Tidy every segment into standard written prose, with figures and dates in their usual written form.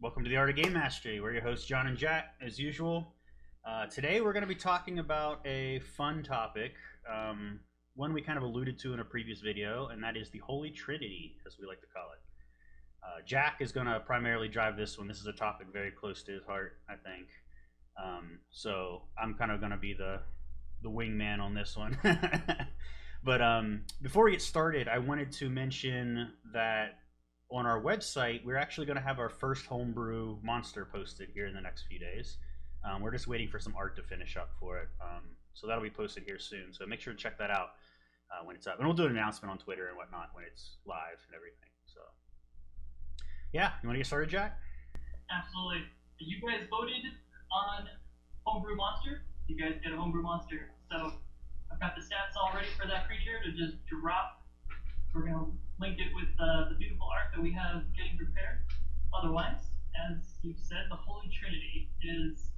Welcome to the Art of Game Mastery. We're your hosts, John and Jack, as usual. Today, we're going to be talking about a fun topic, one we kind of alluded to in a previous video, and that is the Holy Trinity, as we like to call it. Jack is going to primarily drive this one. This is a topic very close to his heart, I think. So I'm kind of going to be the wingman on this one. But before we get started, I wanted to mention that on our website, we're actually going to have our first homebrew monster posted here in the next few days. We're just waiting for some art to finish up for it. So that'll be posted here soon. So make sure to check that out when it's up. And we'll do an announcement on Twitter and whatnot when it's live and everything. So, yeah, you want to get started, Jack? Absolutely. You guys voted on homebrew monster. You guys get a homebrew monster. So I've got the stats all ready for that creature to just drop. We're going to link it with the beautiful art that we have getting prepared. Otherwise, as you've said, the Holy Trinity is...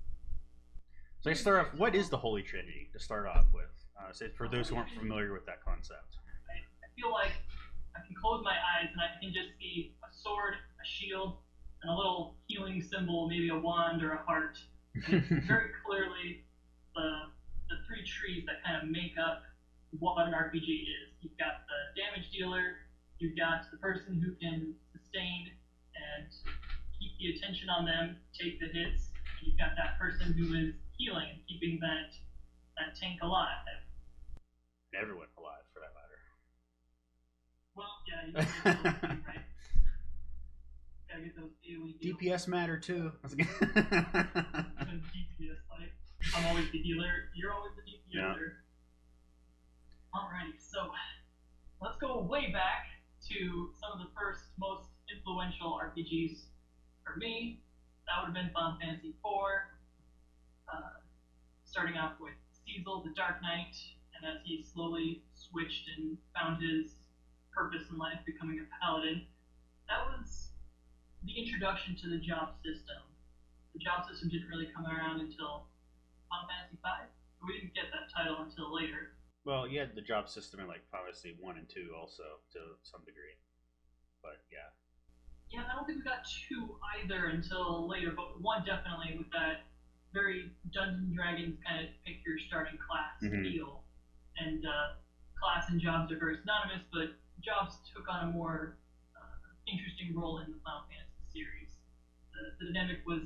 So let's start off, what is the Holy Trinity, to start off with? So for those who aren't familiar with that concept. I feel like I can close my eyes and I can just see a sword, a shield, and a little healing symbol, maybe a wand or a heart. And it's very clearly the three trees that kind of make up what an RPG is. You've got the damage dealer, you've got the person who can sustain and keep the attention on them, take the hits, and you've got that person who is healing and keeping that tank alive. And everyone alive, for that matter. Well, yeah, you gotta get those, right? Gotta get those AoE deals. DPS matter too. DPS, like, I'm always the healer, you're always the DPS. Yeah. Alrighty, so let's go way back to some of the first most influential RPGs for me. That would have been Final Fantasy IV, starting off with Cecil, the Dark Knight, and as he slowly switched and found his purpose in life, becoming a paladin. That was the introduction to the job system. The job system didn't really come around until Final Fantasy V. We didn't get that title until later. Well, you had the job system in like obviously 1 and 2 also to some degree, but yeah. Yeah, I don't think we got 2 either until later, but 1 definitely with that very Dungeons and Dragons kind of pick your starting class feel. And class and jobs are very synonymous, but jobs took on a more interesting role in the Final Fantasy series. The dynamic was,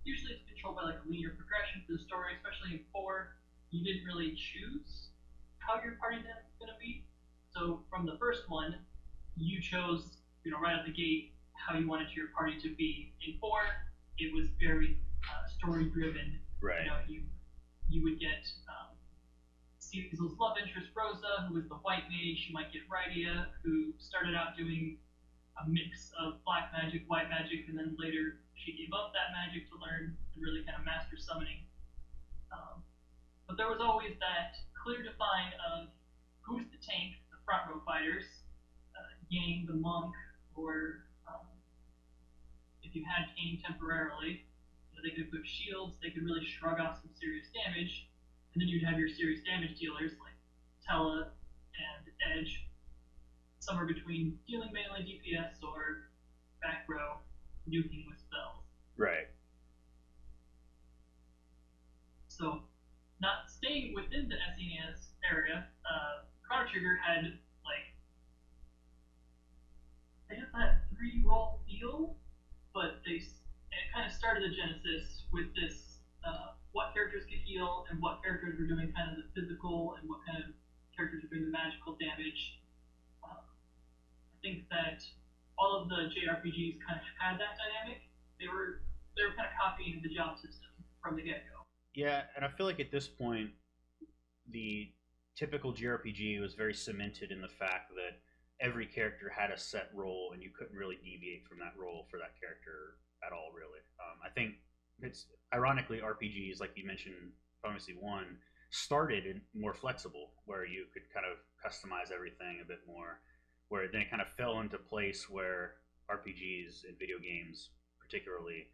usually it's controlled by like a linear progression for the story, especially in 4. You didn't really choose how your party dynamic was going to be. So from the first one, you chose, right out the gate how you wanted your party to be. In 4, it was very story-driven. Right. You would get Cecil's love interest, Rosa, who was the white mage. You might get Rydia, who started out doing a mix of black magic, white magic, and then later she gave up that magic to learn and really kind of master summoning. But there was always that clear define of who's the tank, the front row fighters, Yang, the monk, or if you had Kane temporarily, they could equip shields, they could really shrug off some serious damage, and then you'd have your serious damage dealers like Tella and Edge, somewhere between dealing melee DPS or back row nuking with spells. Right. So, not staying within the SNES area, Chrono Trigger had they had that 3-roll feel, but it kind of started the genesis with this what characters could heal and what characters were doing kind of the physical and what kind of characters were doing the magical damage. I think that all of the JRPGs kind of had that dynamic. They were kind of copying the job system from the get-go. Yeah, and I feel like at this point, the typical JRPG was very cemented in the fact that every character had a set role, and you couldn't really deviate from that role for that character at all, really. I think it's ironically RPGs, like you mentioned, Final Fantasy 1, started in more flexible, where you could kind of customize everything a bit more, where then it kind of fell into place where RPGs and video games particularly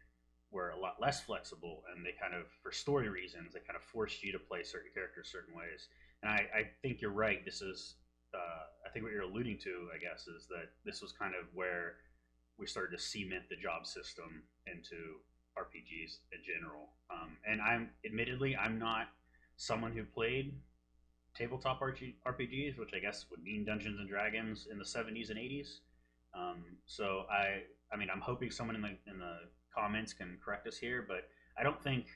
were a lot less flexible, and they kind of, for story reasons, they kind of forced you to play certain characters certain ways. And I think you're right. This is, I think what you're alluding to, I guess, is that this was kind of where we started to cement the job system into RPGs in general. And I'm not someone who played tabletop RPGs, which I guess would mean Dungeons and Dragons in the 70s and 80s. So I mean, I'm hoping someone in the comments can correct us here, but I don't think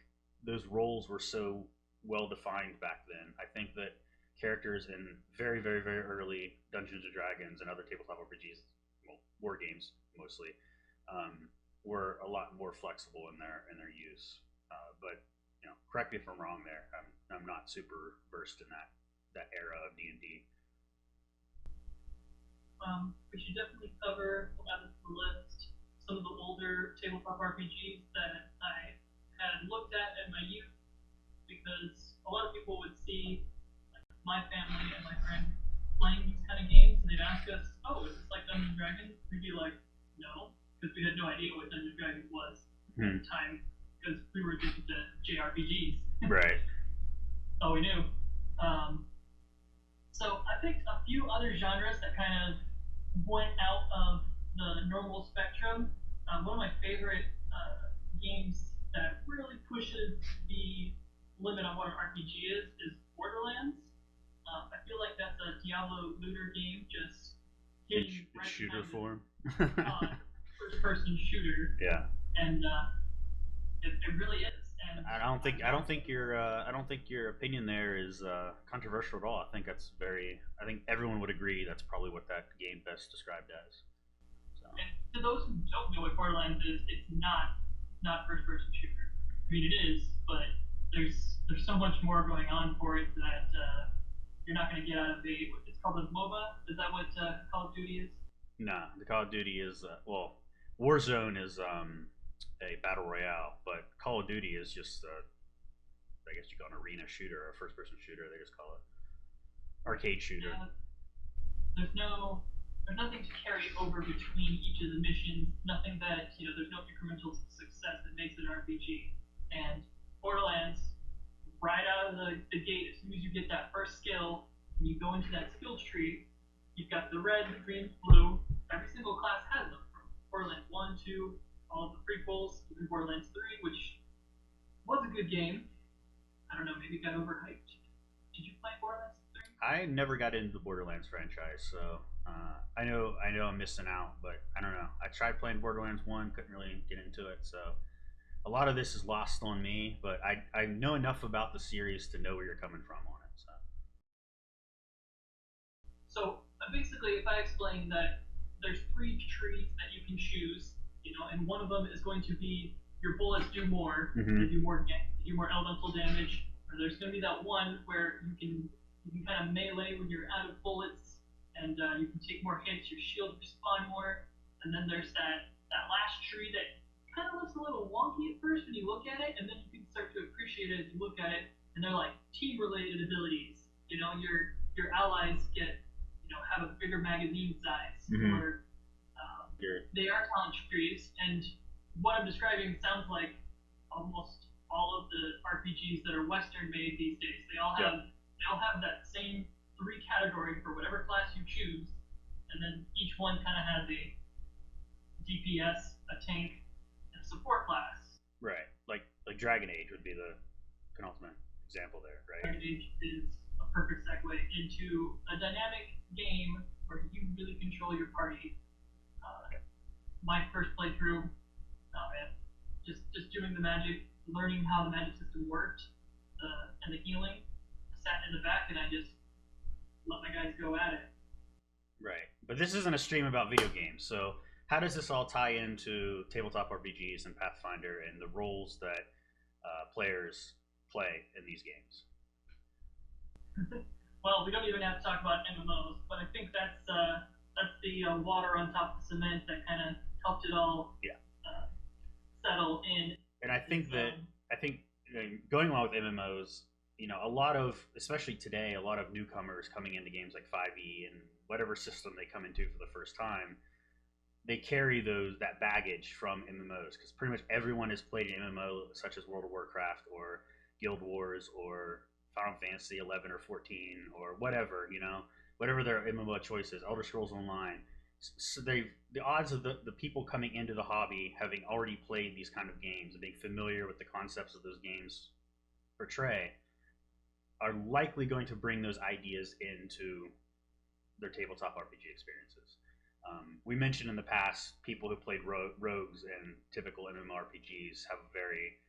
those roles were so well defined back then. I think that characters in very, very, very early Dungeons and Dragons and other tabletop RPGs, well, war games mostly, were a lot more flexible in their use. But correct me if I'm wrong there. I'm not super versed in that era of D&D. We should definitely cover, we'll add this to the list, some of the older tabletop RPGs that I had looked at in my youth, because a lot of people would see like, my family and my friend playing these kind of games, and they'd ask us, "Oh, is this like Dungeons and Dragons?" We'd be like, "No," because we had no idea what Dungeons and Dragons was at the time, because we were addicted to JRPGs. Right. All we knew. So I picked a few other genres that kind of went out of the normal spectrum. One of my favorite games that really pushes the limit on what an RPG is Borderlands. I feel like that's a Diablo looter game, just in right shooter form. First-person shooter. Yeah. And it really is. And I don't think your opinion there is controversial at all. I think that's very. I think everyone would agree that's probably what that game best described as. So. And to those who don't know what Borderlands is, it's not first-person shooter. I mean, it is, but there's so much more going on for it that you're not going to get out of it's called a MOBA. Is that what Call of Duty is? No, the Call of Duty is Warzone is a battle royale, but Call of Duty is just I guess you call it an arena shooter or a first person shooter. They just call it arcade shooter. There's nothing to carry over between each of the missions. Nothing that there's no incremental success that makes it an RPG. And Borderlands, right out of the gate, as soon as you get that first skill and you go into that skills tree, you've got the red, the green, blue. Every single class has them from Borderlands 1, 2, all of the prequels, even Borderlands 3, which was a good game. I don't know, maybe it got overhyped. Did you play Borderlands 3? I never got into the Borderlands franchise, so I know I'm missing out, but I don't know. I tried playing Borderlands 1, couldn't really get into it, so a lot of this is lost on me, but I know enough about the series to know where you're coming from on it. So basically, if I explain that there's 3 trees that you can choose, and one of them is going to be your bullets do more, they do more elemental damage, or there's going to be that one where you can kind of melee when you're out of bullets, and you can take more hits, your shield respawn more, and then there's that last tree that kind of looks a little wonky at first when you look at it, and then you can start to appreciate it as you look at it, and they're like team-related abilities. Your allies get have a bigger magazine size, or they are talent trees. And what I'm describing sounds like almost all of the RPGs that are Western made these days. They all have that same 3 category for whatever class you choose, and then each one kind of has a DPS, a tank, and a support class. Right, like Dragon Age would be the penultimate example there, right? Dragon Age is a perfect segue into a dynamic game where you really control your party. My first playthrough, just doing the magic, learning how the magic system worked, and the healing. I sat in the back and I just let my guys go at it. Right, but this isn't a stream about video games, so how does this all tie into tabletop RPGs and Pathfinder and the roles that players play in these games? Well, we don't even have to talk about MMOs, but I think that's the water on top of the cement that kind of helped it all settle in. And I think going along with MMOs, a lot of, especially today, a lot of newcomers coming into games like 5e and whatever system they come into for the first time, they carry that baggage from MMOs, because pretty much everyone has played an MMO such as World of Warcraft or Guild Wars or Final Fantasy 11 or 14 or whatever, whatever their MMO choice is, Elder Scrolls Online. So the odds of the people coming into the hobby having already played these kind of games and being familiar with the concepts of those games portray are likely going to bring those ideas into their tabletop RPG experiences. We mentioned in the past people who played rogues and typical MMORPGs have very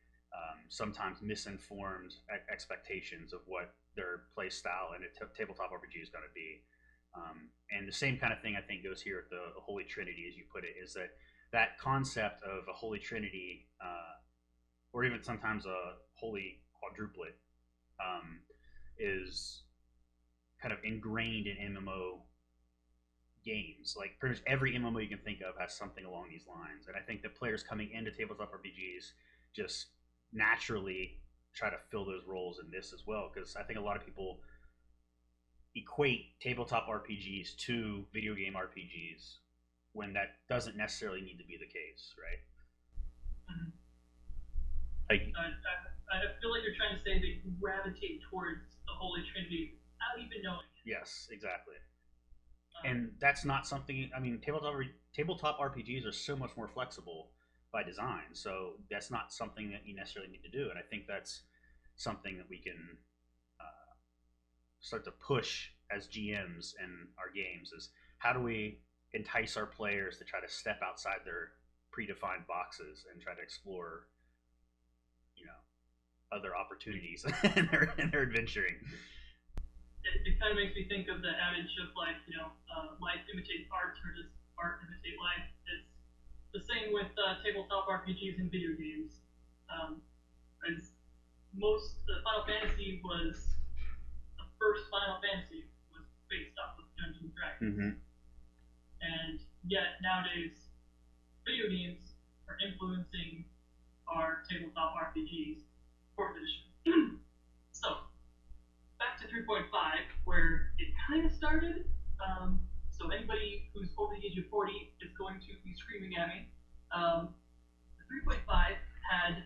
sometimes misinformed expectations of what their play style in a tabletop RPG is going to be. And the same kind of thing I think goes here with the Holy Trinity, as you put it, is that that concept of a Holy Trinity, or even sometimes a Holy Quadruplet, is kind of ingrained in MMO games. Like pretty much every MMO you can think of has something along these lines, and I think that players coming into tabletop RPGs just naturally try to fill those roles in this as well, because I think a lot of people equate tabletop RPGs to video game RPGs when that doesn't necessarily need to be the case, right? Mm-hmm. Like, I feel like you're trying to say they gravitate towards the Holy Trinity without even knowing it. yes, exactly. And that's not something. I mean, tabletop RPGs are so much more flexible by design, so that's not something that you necessarily need to do. And I think that's something that we can start to push as GMs in our games is how do we entice our players to try to step outside their predefined boxes and try to explore, you know, other opportunities in their adventuring. It kind of makes me think of the adage of like, life imitates art, or does art imitate life? It's the same with tabletop RPGs and video games. As most Final Fantasy was the first Final Fantasy was based off of Dungeons and Dragons, Mm-hmm. and yet nowadays video games are influencing our tabletop RPGs, fourth edition. So back to 3.5, where it kind of started. So anybody who's over the age of 40 is going to be screaming at me. The 3.5 had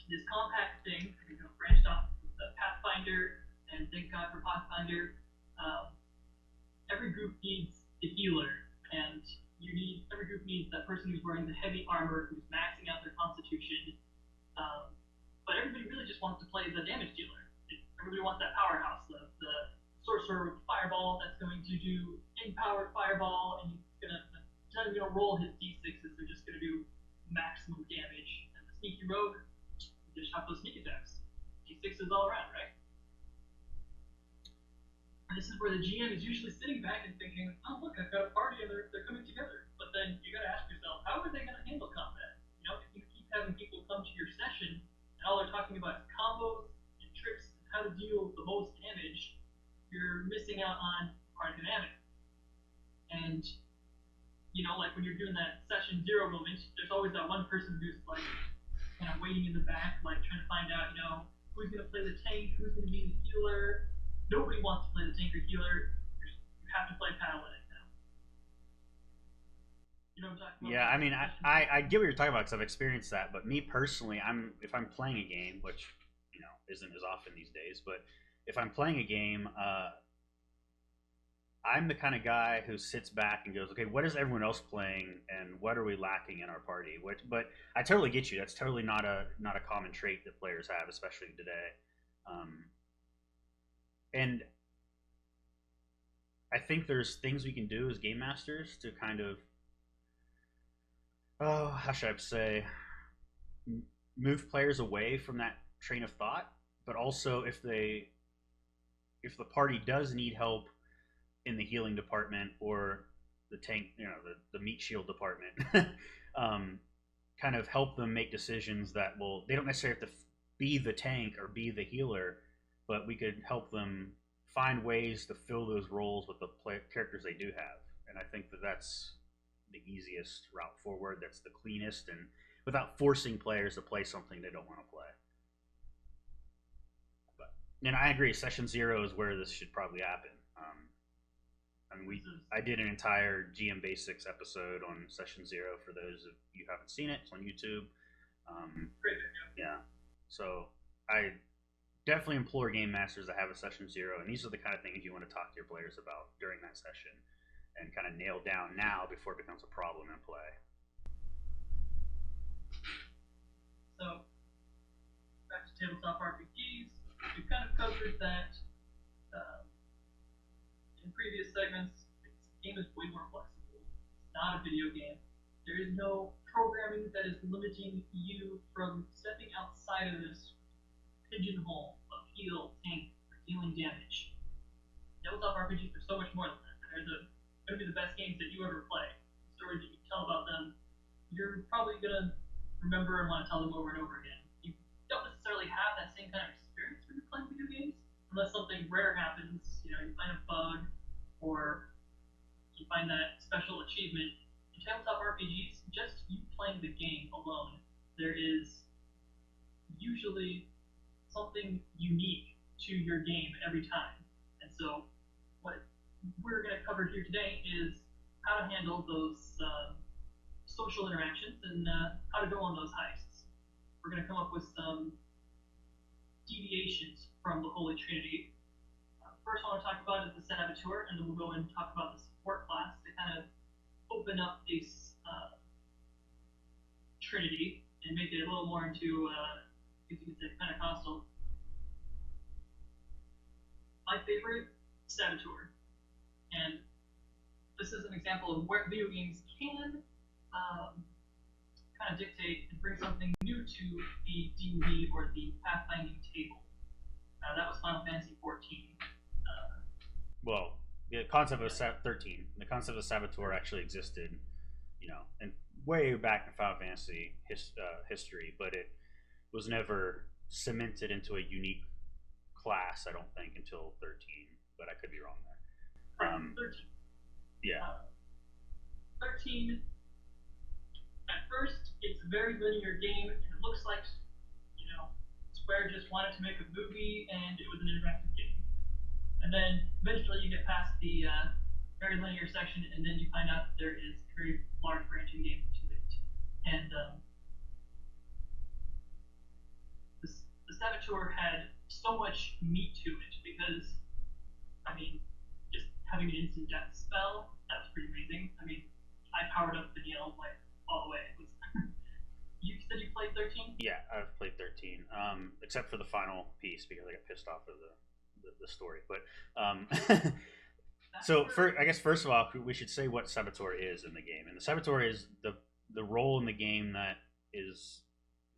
this compact thing, branched off with the Pathfinder, and thank God for Pathfinder. Every group needs the healer, and every group needs that person who's wearing the heavy armor, who's maxing out their constitution. But everybody really just wants to play the damage dealer. Everybody wants that powerhouse, the sorcerer with fireball that's going to do in-powered fireball, and he's not going to roll his d6s, they're just going to do maximum damage. And the sneaky rogue, you just shot those sneak attacks. D6s all around, right? And this is where the GM is usually sitting back and thinking, oh look, I've got a party and they're coming together. But then you got to ask yourself, how are they going to handle combat? If you keep having people come to your session and all they're talking about is combos and tricks and how to deal the most damage, you're missing out on party dynamic. And like when you're doing that session zero moment, there's always that one person who's like kind of waiting in the back, like trying to find out, who's going to play the tank, who's going to be the healer. Nobody wants to play the tank or healer. You have to play Paladin now. You know what I'm talking about? Yeah, I mean, I get what you're talking about because I've experienced that. But me personally, if I'm playing a game, which isn't as often these days, but if I'm playing a game, I'm the kind of guy who sits back and goes, okay, what is everyone else playing, and what are we lacking in our party? But I totally get you. That's totally not a common trait that players have, especially today. And I think there's things we can do as game masters to kind of, how should I say, move players away from that train of thought. But also, if the party does need help in the healing department or the tank, the meat shield department, kind of help them make decisions that they don't necessarily have to be the tank or be the healer, but we could help them find ways to fill those roles with the characters they do have. And I think that that's the easiest route forward. That's the cleanest, and without forcing players to play something they don't want to play. And I agree, session zero is where this should probably happen. I did an entire GM Basics episode on session zero. For those of you who haven't seen it, it's on YouTube. Great video. Yeah. So I definitely implore game masters to have a session zero, and these are the kind of things you want to talk to your players about during that session. and kind of nail down now before it becomes a problem in play. So, back to tabletop RPGs, we've kind of covered that in previous segments. This game is way more flexible. It's not a video game. There is no programming that is limiting you from stepping outside of this pigeonhole of heal, tank, or dealing damage. Tabletop RPGs are so much more than that. They're going to be the best games that you ever play. The stories that you tell about them, you're probably going to remember and want to tell them over and over again. You don't necessarily have that same kind of experience when you're playing video games, unless something rare happens. You find a bug, or you find that special achievement. In tabletop RPGs, just you playing the game alone, there is usually something unique to your game every time. And so what we're going to cover here today is how to handle those social interactions and how to go on those heists. We're going to come up with some deviations from the Holy Trinity. First one I want to talk about is the Saboteur, and then we'll go and talk about the support class to kind of open up this Trinity and make it a little more into, if you could say, Pentecostal. My favorite, Saboteur. And this is an example of where video games can kind of dictate and bring something new to the D&D or the pathfinding table. That was Final Fantasy 14. Well, the concept of 13, the concept of Saboteur actually existed, and way back in Final Fantasy history, but it was never cemented into a unique class, I don't think, until 13, but I could be wrong there. 13. Yeah. 13, at first, it's a very linear game, and it looks like, Square just wanted to make a movie, and it was an interactive game. And then, eventually, you get past the very linear section, and then you find out that there is a very large branching game to it. And the Saboteur had so much meat to it, because, just having an instant death spell, that was pretty amazing. I powered up the Neil all the way. It was you said you played 13? Yeah, I've played 13, except for the final piece because I got pissed off of the story. But so I guess first of all, we should say what Saboteur is in the game. And the Saboteur is the role in the game that is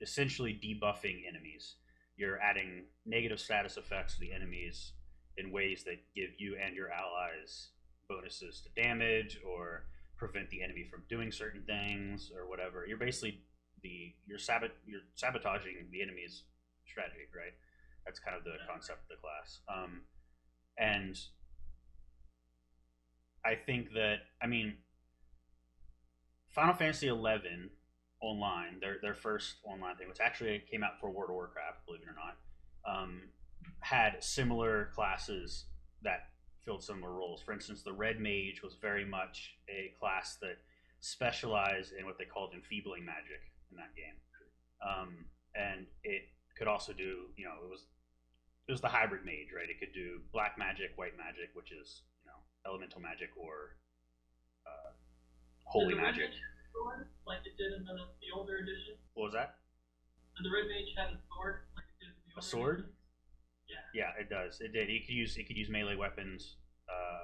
essentially debuffing enemies. You're adding negative status effects to the enemies in ways that give you and your allies bonuses to damage or prevent the enemy from doing certain things or whatever. You're basically you're sabotaging the enemy's strategy, right? That's kind of the concept of the class. And I think that Final Fantasy 11 online, their first online thing, which actually came out for World of Warcraft, believe it or not, had similar classes that filled similar roles. For instance, the Red Mage was very much a class that specialized in what they called enfeebling magic in that game, and it could also do, it was the hybrid mage, right? It could do black magic, white magic, which is elemental magic, or holy magic. Like it did in the older edition. What was that? Did the Red Mage have a sword like it did in the older A sword? edition? Yeah. Yeah, it does. It did. It could use melee weapons.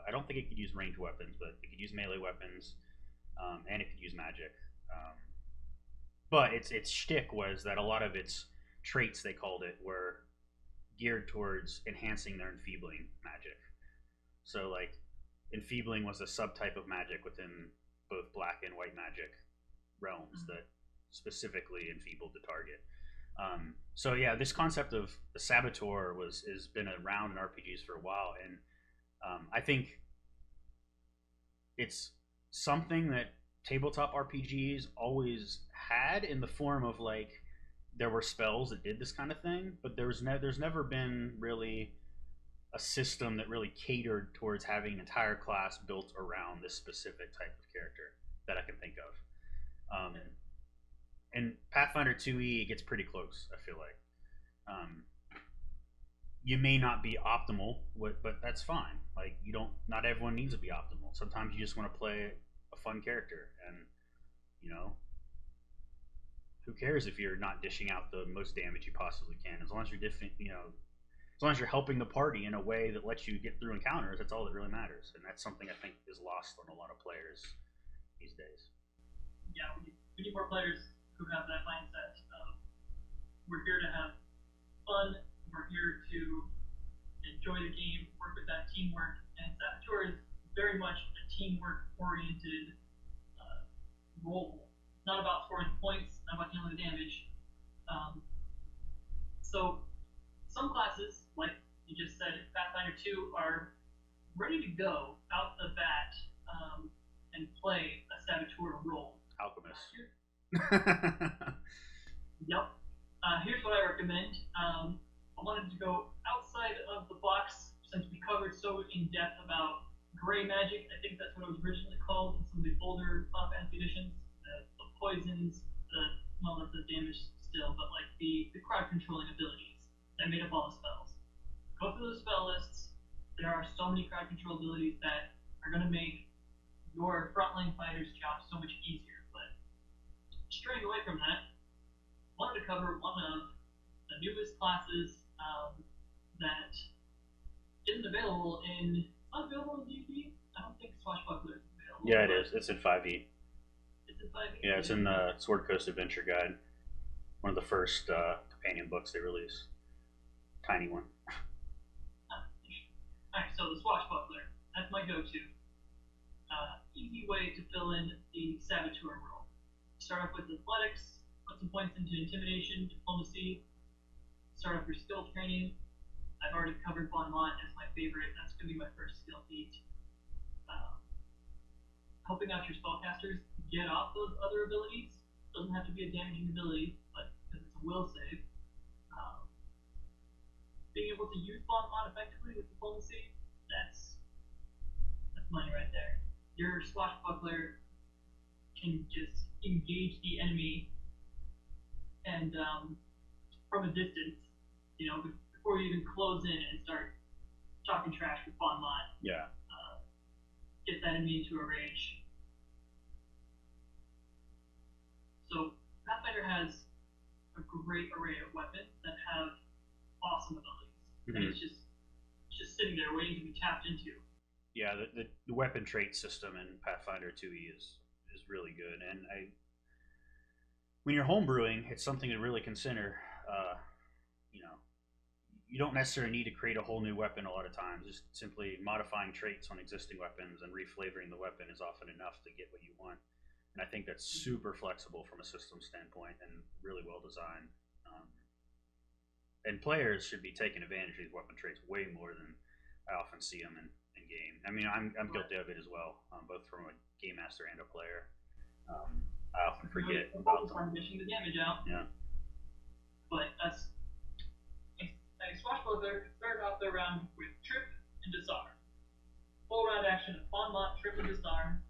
I don't think it could use ranged weapons, but it could use melee weapons, and it could use magic. But its shtick was that a lot of its traits, they called it, were geared towards enhancing their enfeebling magic. So enfeebling was a subtype of magic within both black and white magic realms that specifically enfeebled the target. So yeah, this concept of the Saboteur has been around in RPGs for a while, and I think it's something that tabletop RPGs always had, in the form of there were spells that did this kind of thing, but there's never been really a system that really catered towards having an entire class built around this specific type of character that I can think of. And Pathfinder 2e gets pretty close, I feel like. you may not be optimal, but that's fine. Like you don't. Not everyone needs to be optimal. Sometimes you just want to play a fun character, and you know, who cares if you're not dishing out the most damage you possibly can, as long as you're different. You know, as long as you're helping the party in a way that lets you get through encounters. That's all that really matters, and that's something I think is lost on a lot of players these days. Yeah, we need more players who have that mindset of we're here to have fun, we're here to enjoy the game, work with that teamwork, and Saboteur is very much a teamwork oriented role. It's not about scoring points, not about dealing the damage. So some classes, like you just said, Pathfinder 2, are ready to go out the bat and play a Saboteur role. Alchemist. Yep. Here's what I recommend. I wanted to go outside of the box since we covered so in depth about gray magic. I think that's what it was originally called in some of the older Final Fantasy editions. The poisons, well, not the damage still, but like the crowd controlling abilities that made up all the spells. Go through the spell lists. There are so many crowd control abilities that are going to make your frontline fighter's job so much easier. But straying away from that, I wanted to cover one of the newest classes that isn't available in. Not available in D&D. I don't think Swashbuckler is available. Yeah, it is. It's in 5e. It's in 5e. Yeah, it's in the Sword Coast Adventure Guide. One of the first companion books they released. Tiny one. Alright, so the Swashbuckler. That's my go-to. Easy way to fill in the Saboteur role. Start off with athletics, put some points into intimidation, diplomacy, start off your skill training. I've already covered Bon Mot as my favorite. That's going to be my first skill feat. Helping out your spellcasters get off those other abilities. Doesn't have to be a damaging ability, but because it's a will save. Being able to use Bon Mot effectively with diplomacy, that's money right there. Your Swashbuckler can just engage the enemy and from a distance, you know, before you even close in and start talking trash with Bon Mot. Yeah. Get that enemy into a rage. So Pathfinder has a great array of weapons that have awesome abilities, and it's just sitting there waiting to be tapped into. Yeah, the weapon trait system in Pathfinder 2e is really good, and when you're homebrewing, it's something to really consider. You know, you don't necessarily need to create a whole new weapon a lot of times. Just simply modifying traits on existing weapons and reflavoring the weapon is often enough to get what you want. And I think that's super flexible from a system standpoint and really well designed. And players should be taking advantage of these weapon traits way more than I often see them in game. I mean, I'm guilty of it as well, both from a game master and a player. I often forget about them. Dishing the damage out. Yeah. But a Swashbuckler start off their round with trip and disarm. Full round action of Bon Mot, trip and disarm.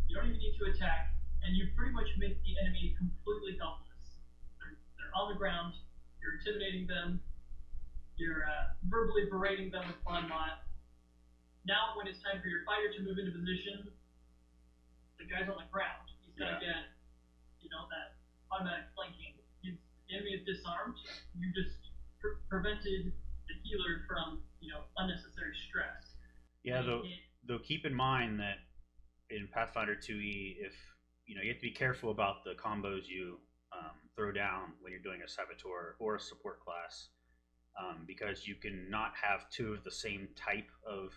You don't even need to attack, and you pretty much make the enemy completely helpless. They're on the ground. You're intimidating them. You're verbally berating them with Bon Mot. Now, when it's time for your fighter to move into position, the guy's on the ground. He's gonna get, you know, that automatic flanking. The enemy is disarmed. You just prevented the healer from, you know, unnecessary stress. Yeah, though keep in mind that in Pathfinder 2e, if you have to be careful about the combos you throw down when you're doing a saboteur or a support class, because you can not have two of the same type of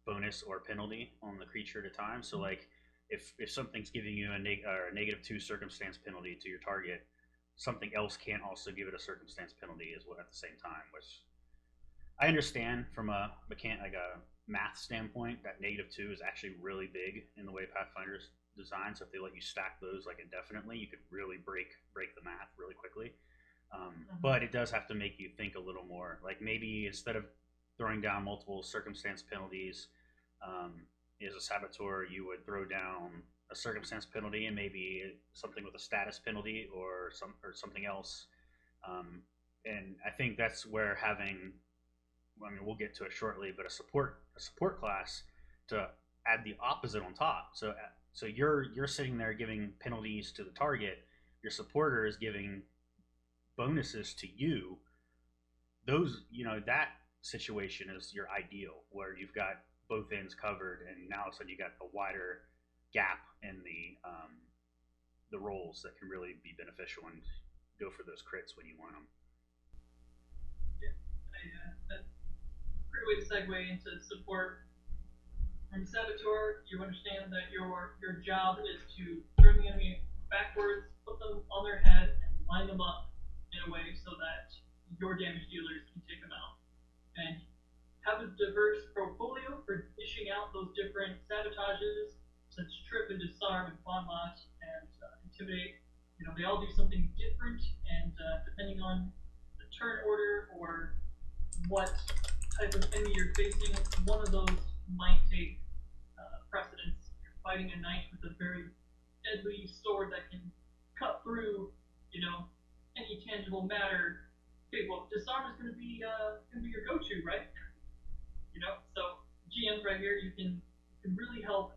bonus or penalty on the creature at a time. So like if something's giving you a -2 circumstance penalty to your target, something else can't also give it a circumstance penalty as well at the same time, which I understand from a math standpoint. That -2 is actually really big in the way Pathfinder's designed. So if they let you stack those like indefinitely, you could really break the math really quickly. But it does have to make you think a little more. Like maybe instead of throwing down multiple circumstance penalties, as a saboteur, you would throw down a circumstance penalty and maybe something with a status penalty or something else. And I think that's where having I mean, we'll get to it shortly, but a support class to add the opposite on top. So you're sitting there giving penalties to the target. Your supporter is giving bonuses to you. Those, that situation is your ideal, where you've got both ends covered, and now all of a sudden you got a wider gap in the rolls that can really be beneficial and go for those crits when you want them. Yeah, that's a great way to segue into support. From Saboteur, you understand that your job is to turn the enemy backwards, put them on their head, and line them up in a way so that your damage dealers can take them out. And have a diverse portfolio for dishing out those different sabotages, such as Trip and Disarm and Bon Mot and Intimidate. They all do something different, and depending on the turn order or what type of enemy you're facing, one of those might take precedence. You're fighting a knight with a very deadly sword that can cut through, any tangible matter. Okay, well, disarm is going to be your go-to, right? So GMs right here, you can really help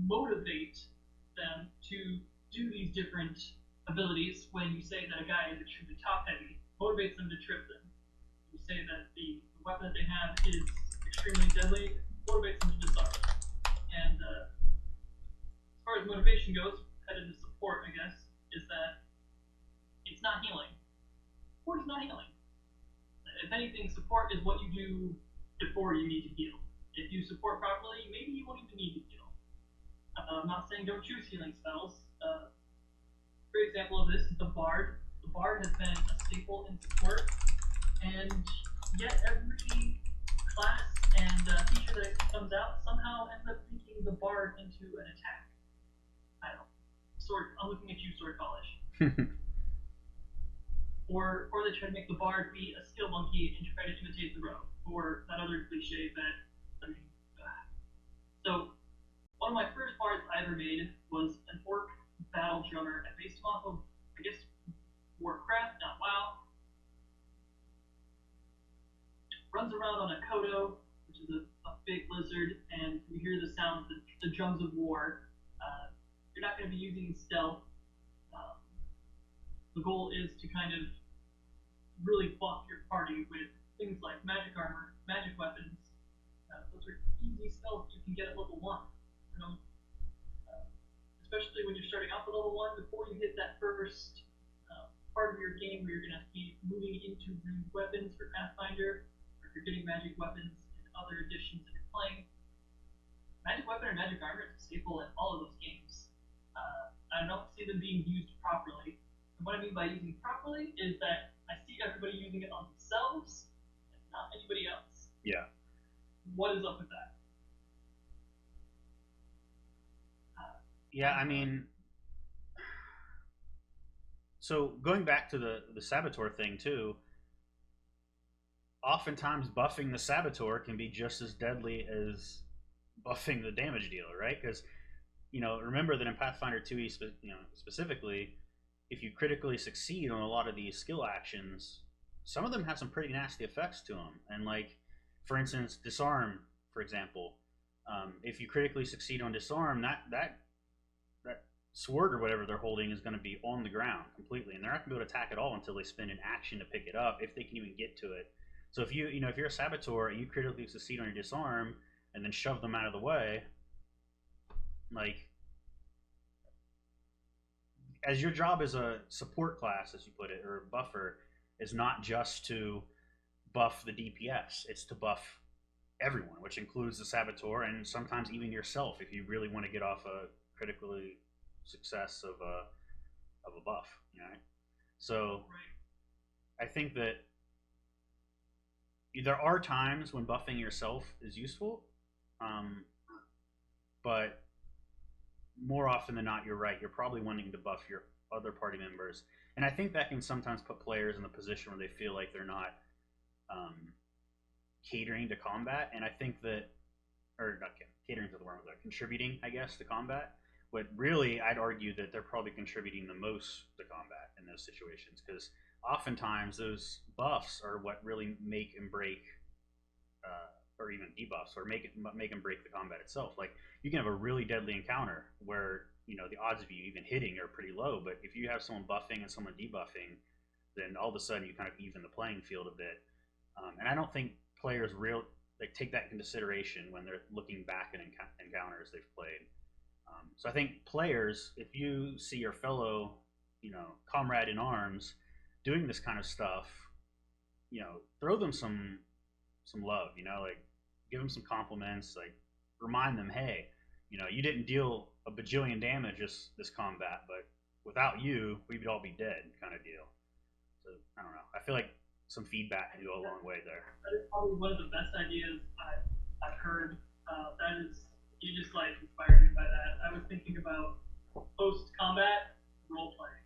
motivate them to do these different abilities. When you say that a guy is extremely top-heavy, motivates them to trip them. You say that the weapon that they have is extremely deadly, motivates them to disarm. And as far as motivation goes, headed to support, I guess, is that it's not healing. Support is not healing. If anything, support is what you do before you need to heal. If you support properly, maybe you won't even need to heal. I'm not saying don't choose healing spells. Great example of this is the Bard. The Bard has been a staple in support, and yet every class and feature that comes out somehow ends up making the Bard into an attack. I don't know. I'm looking at you, Sword College. Or they try to make the Bard be a skill monkey and try to imitate the rogue, or that other cliche that, So, one of my first bards I ever made was an orc battle drummer. I based him off of, I guess, Warcraft, not WoW. Runs around on a Kodo, which is a big lizard, and you hear the sound, the drums of war. You're not going to be using stealth. The goal is to kind of really buff your party with things like magic armor, magic weapons. Those are easy spells you can get at level 1. Especially when you're starting off at level 1, before you hit that first part of your game where you're going to be moving into new weapons for Pathfinder, or if you're getting magic weapons in other editions that you're playing. Magic weapon or magic armor is a staple in all of those games. I don't see them being used properly. And what I mean by using properly is that I see everybody using it on themselves and not anybody else. Yeah. What is up with that? Yeah, I mean, so going back to the Saboteur thing too, oftentimes buffing the Saboteur can be just as deadly as buffing the damage dealer, right? Because remember that in Pathfinder 2e, specifically, if you critically succeed on a lot of these skill actions, some of them have some pretty nasty effects to them. And for instance, disarm, for example, if you critically succeed on disarm, that sword or whatever they're holding is going to be on the ground completely, and they're not going to be able to attack at all until they spend an action to pick it up, if they can even get to it. So if you're a Saboteur and you critically succeed on your disarm and then shove them out of the way, as your job as a support class, as you put it, or buffer, is not just to buff the DPS, it's to buff everyone, which includes the Saboteur and sometimes even yourself if you really want to get off a critically success of a buff, So I think that there are times when buffing yourself is useful, but more often than not, you're right. You're probably wanting to buff your other party members, and I think that can sometimes put players in the position where they feel like they're not catering to combat. And I think that, or not catering to the wrong word, contributing, I guess, to combat. But really, I'd argue that they're probably contributing the most to combat in those situations, because oftentimes those buffs are what really make and break or even debuffs, or make them break the combat itself. Like you can have a really deadly encounter where the odds of you even hitting are pretty low, but if you have someone buffing and someone debuffing, then all of a sudden you kind of even the playing field a bit. And I don't think players take that into consideration when they're looking back at encounters they've played. So I think players, if you see your fellow, comrade in arms doing this kind of stuff, throw them some love. Like give them some compliments. Like remind them, hey, you didn't deal a bajillion damage this combat, but without you, we would all be dead, kind of deal. So I don't know. I feel like some feedback can go a long way there. That is probably one of the best ideas I've heard. That is, you just like inspired me by that. I was thinking about post combat role playing,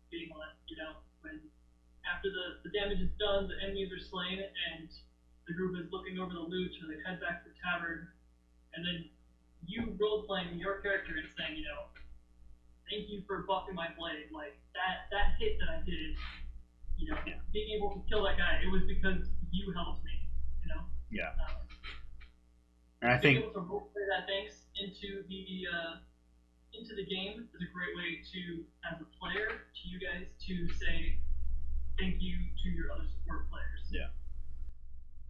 being like, when after the damage is done, the enemies are slain, and the group is looking over the loot, and they head back to the tavern, and then you role playing your character and saying, thank you for buffing my blade. Like that hit that I did, Yeah. being able to kill that guy, it was because you helped me. Yeah. And I think being able to role play that thanks into the game is a great way to, as a player, to you guys to say thank you to your other support players. Yeah.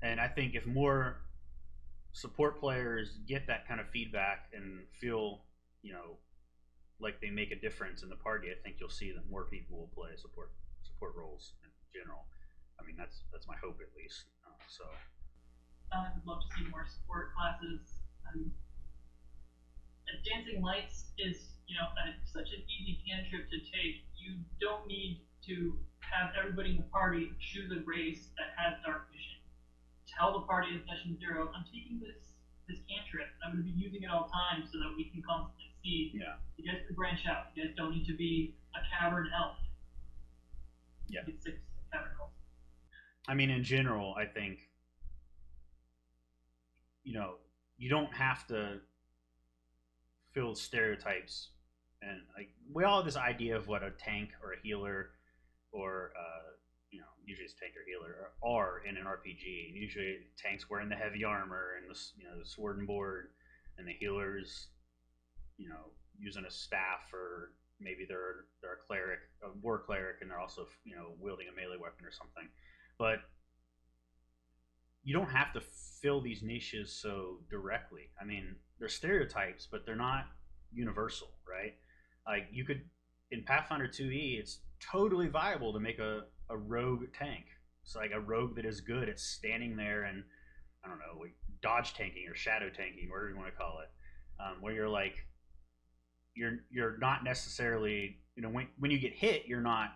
And I think if more support players get that kind of feedback and feel, like they make a difference in the party, I think you'll see that more people will play support roles in general. I mean, that's my hope at least. I would love to see more support classes. And Dancing Lights is, such an easy cantrip to take. You don't need to have everybody in the party choose a race that has dark vision. Tell the party in session 0, I'm taking this cantrip, and I'm going to be using it all the time so that we can constantly see. Yeah. You guys can branch out. You guys don't need to be a cavern elf. Yeah. Get 6 cavern elves. I mean, in general, I think, you don't have to fill stereotypes, and like we all have this idea of what a tank or a healer or usually it's tank or healer are in an RPG. And usually tanks wearing the heavy armor and the sword and board, and the healers using a staff, or maybe they're a cleric, a war cleric, and they're also wielding a melee weapon or something. But you don't have to fill these niches so directly. I mean, they're stereotypes, but they're not universal, right? Like you could, in Pathfinder 2e, it's totally viable to make a rogue tank. It's like a rogue that is good at standing there and, I don't know, like dodge tanking or shadow tanking, whatever you want to call it, where you're like, you're not necessarily, when you get hit, you're not,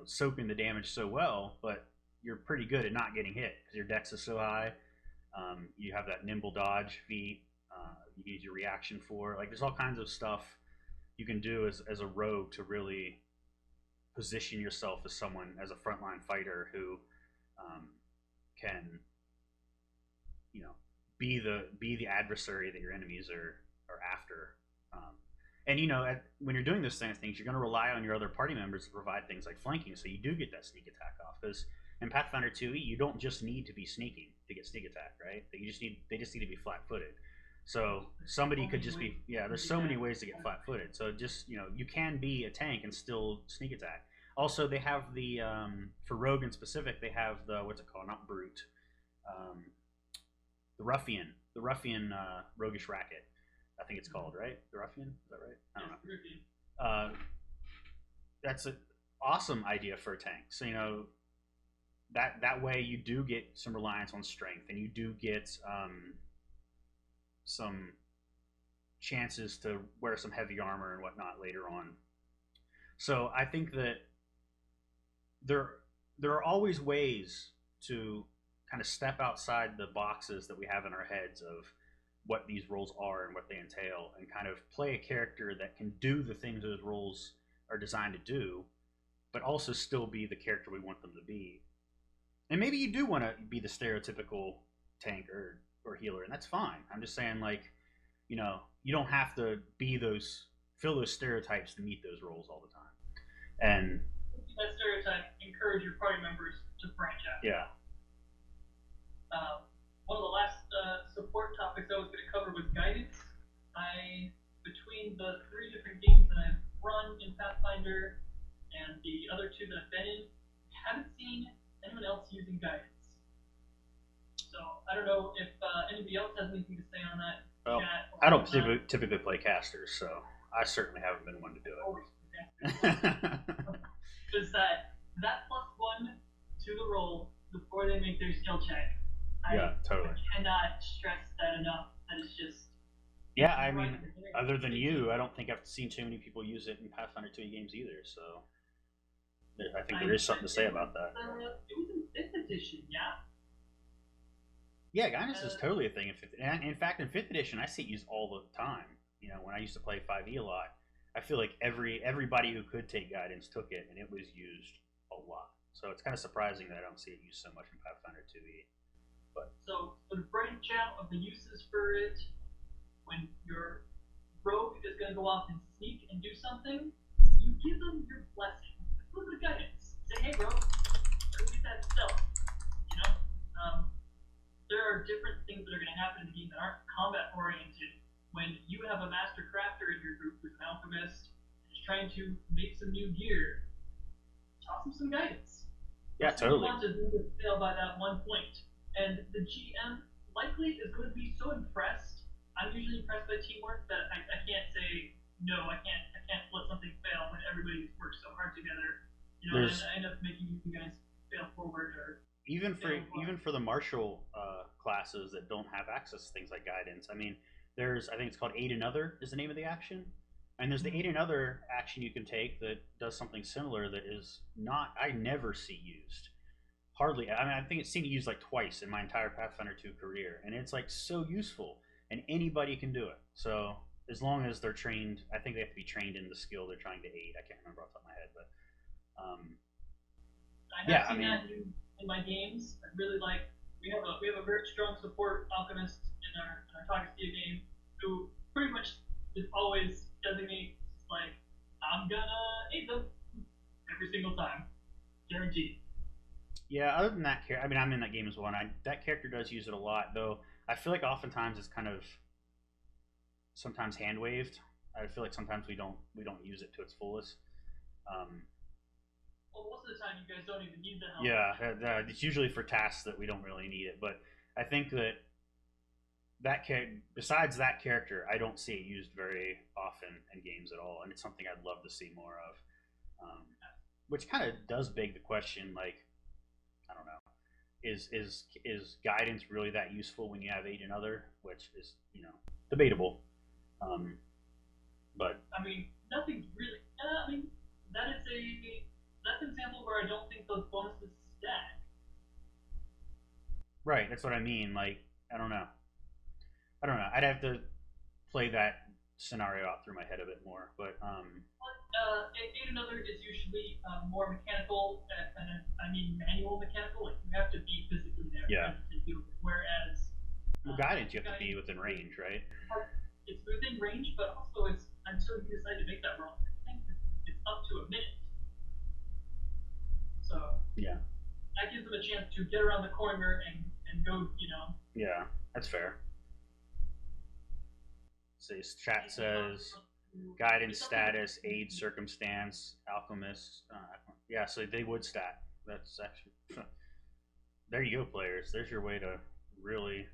soaking the damage so well, but you're pretty good at not getting hit because your dex is so high. You have that nimble dodge feat. You use your reaction for, like, there's all kinds of stuff you can do as a rogue to really position yourself as someone, as a frontline fighter who can be the adversary that your enemies are after. And when you're doing those kind of things, you're going to rely on your other party members to provide things like flanking, so you do get that sneak attack off. Because in Pathfinder 2e, you don't just need to be sneaking to get sneak attack, right? They just need to be flat-footed. So somebody could just be, there's so many ways to get flat-footed. So just, you can be a tank and still sneak attack. Also, they have the, for Rogue in specific, they have the, what's it called? Not Brute. The Ruffian Roguish Racket. I think it's called, right? The Ruffian? Is that right? I don't know. That's an awesome idea for a tank. So, that way you do get some reliance on strength, and you do get some chances to wear some heavy armor and whatnot later on. So I think that there are always ways to kind of step outside the boxes that we have in our heads of what these roles are and what they entail, and kind of play a character that can do the things those roles are designed to do, but also still be the character we want them to be. And maybe you do want to be the stereotypical tank or healer, and that's fine. I'm just saying, like, you don't have to fill those stereotypes to meet those roles all the time. And that stereotype, encourage your party members to branch out. Yeah. in Pathfinder, and the other two that I've been in, haven't seen anyone else using guidance. So I don't know if anybody else has anything to say on that. Well, chat I don't typically play casters, so I certainly haven't been one to do it. Because that +1 to the roll before they make their skill check. Totally. I cannot stress that enough. That is just. Yeah, I mean, other than you, I don't think I've seen too many people use it in Pathfinder 2 games either. So I think there is something to say about that. It was in 5th edition, yeah. Yeah, guidance is totally a thing. In fact, in 5th edition, I see it used all the time. You know, when I used to play 5e a lot, I feel like everybody who could take guidance took it, and it was used a lot. So it's kind of surprising that I don't see it used so much in Pathfinder 2e. But so the breakdown of the uses for it, when your rogue is going to go off and sneak and do something, you give them your blessing. A little bit of guidance. Say, hey, bro, go get that stealth. You know? There are different things that are going to happen in the game that aren't combat oriented. When you have a master crafter in your group who's an alchemist and is trying to make some new gear, toss him some guidance. Yeah, totally. You want to fail by that 1 point. And the GM likely is going to be so impressed. I'm usually impressed by teamwork that I can't say no. I can't let something fail when everybody works so hard together. You know, and I end up making you guys fail forward or. Even for the martial classes that don't have access to things like guidance. I mean, I think it's called Aid Another is the name of the action, and there's the Aid Another action you can take that does something similar that is not I never see used. Hardly. I mean, I think it's seen used like twice in my entire Pathfinder 2 career, and it's like so useful, and anybody can do it. So as long as they're trained, I think they have to be trained in the skill they're trying to aid. I can't remember off the top of my head, but I have seen that in my games. I really like. We have a very strong support alchemist in our Tagastia game who pretty much is always designates like I'm gonna aid them every single time, guaranteed. Yeah, other than that, I mean, I'm in that game as well, and that character does use it a lot, though I feel like oftentimes it's kind of sometimes hand waved. I feel like sometimes we don't use it to its fullest. Well, most of the time you guys don't even need the help. Yeah, it's usually for tasks that we don't really need it, but I think that besides that character, I don't see it used very often in games at all, and it's something I'd love to see more of. Which kind of does beg the question, like, I don't know, is guidance really that useful when you have Aid Another, which is debatable. But I mean, nothing's really. I mean, that's an example where I don't think those bonuses stack. Right, that's what I mean. Like, I don't know. I'd have to play that scenario out through my head a bit more, but Aid Another is usually more mechanical, and I mean manual mechanical. Like you have to be physically there. Yeah. To do it. Whereas guidance, you have to be within range, right? It's within range, but also it's until you decide to make that roll. I think it's up to a minute. So yeah, that gives them a chance to get around the corner and go. Yeah, that's fair. So chat says guidance status, aid circumstance, alchemist. Yeah, so they would stat. That's actually there you go, players. There's your way to really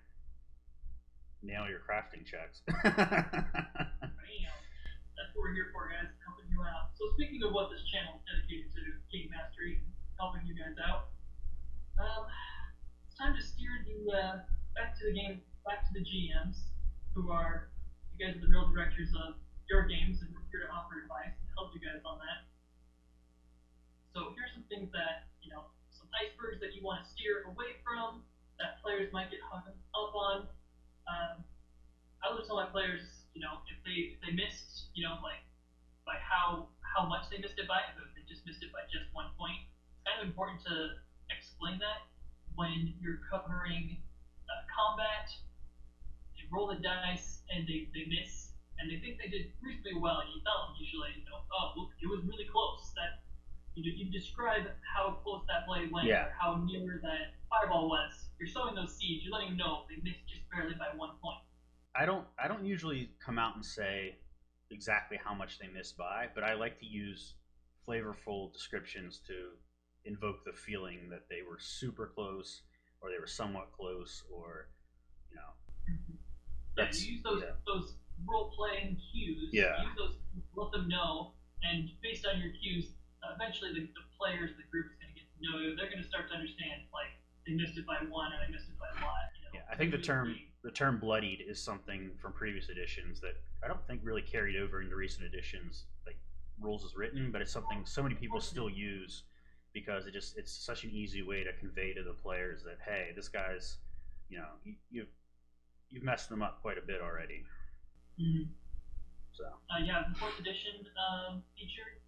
nail your crafting checks. That's what we're here for, guys, helping you out. So speaking of what this channel is dedicated to, game mastery, helping you guys out, it's time to steer you back to the game, back to the GMs, who are you guys are the real directors of your games, and we're here to offer advice and help you guys on that. So here's some things that some icebergs that you want to steer away from that players might get hung up on. I would tell my players, if they missed, like by how much they missed it by, if they just missed it by just 1 point, it's kind of important to explain that when you're covering combat. They roll the dice and they miss, and they think they did reasonably well, and you tell them usually, oh, look, it was really close. That you describe how close that blade went, or how near that fireball was. You're sowing those seeds. You're letting them know they missed just barely by 1 point. I don't usually come out and say exactly how much they missed by, but I like to use flavorful descriptions to invoke the feeling that they were super close, or they were somewhat close, or you know, Yeah, that's you use those role playing cues. yeah, Use those, let them know, and based on your cues, eventually the players, the group is going to get to know you. They're going to start to understand like they missed it by one or they missed it by a lot. yeah. I think the term bloodied is something from previous editions that I don't think really carried over into recent editions, like rules as written, but it's something so many people still use because it's such an easy way to convey to the players that hey, this guy's, you've messed them up quite a bit already. Mm-hmm. So Yeah, the fourth edition feature,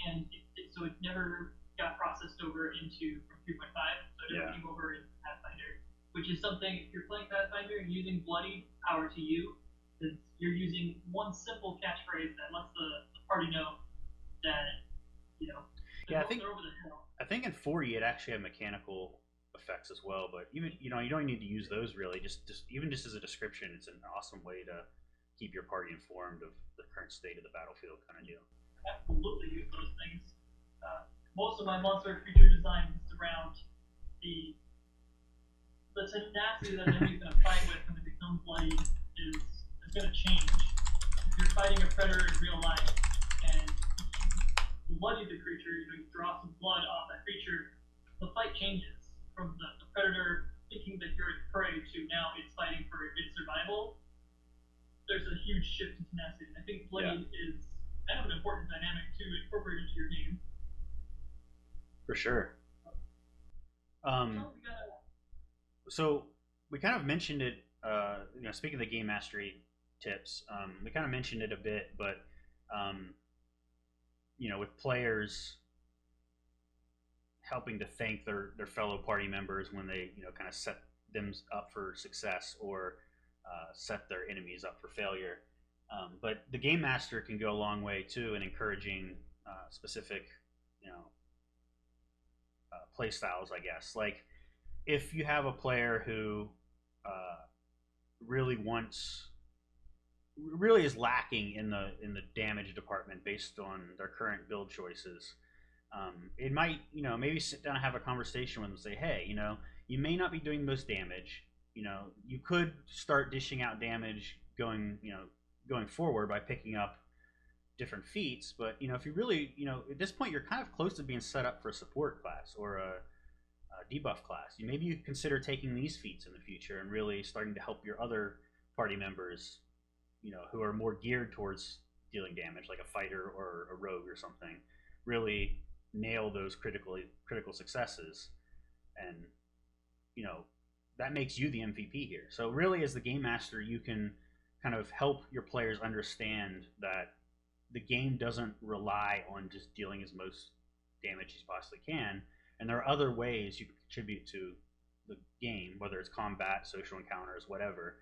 and so it never got processed over into from 3.5, so it never yeah, came over in Pathfinder, which is something. If you're playing Pathfinder and using bloody, power to you, because you're using one simple catchphrase that lets the party know that you know yeah. they're over the hill. I think in 40 it actually had mechanical effects as well, but even you don't need to use those really. Just as a description, it's an awesome way to keep your party informed of the current state of the battlefield, kind of deal. Absolutely use those things. Most of my monster creature design is around the the tenacity that enemy's going to fight with when it becomes bloody is going to change. If you're fighting a predator in real life and you bloody the creature, you draw some blood off that creature, the fight changes from the predator thinking that you're its prey to now it's fighting for its survival. There's a huge shift in tenacity. I think bloody is kind of an important dynamic to incorporate into your game. For sure. So we kind of mentioned it. Speaking of the game mastery tips, we kind of mentioned it a bit, but um, with players helping to thank their fellow party members when they kind of set them up for success or set their enemies up for failure. But the game master can go a long way too in encouraging specific you know play styles, I guess. Like if you have a player who uh, really wants really is lacking in the damage department based on their current build choices, it might maybe sit down and have a conversation with them and say, hey, you may not be doing the most damage. You could start dishing out damage going forward by picking up different feats. But if you really at this point you're kind of close to being set up for a support class or a debuff class. Maybe you consider taking these feats in the future and really starting to help your other party members, who are more geared towards dealing damage, like a fighter or a rogue or something, really nail those critical successes, and that makes you the MVP here. So really, as the game master, you can kind of help your players understand that the game doesn't rely on just dealing as most damage as you possibly can, and there are other ways you can contribute to the game, whether it's combat, social encounters, whatever,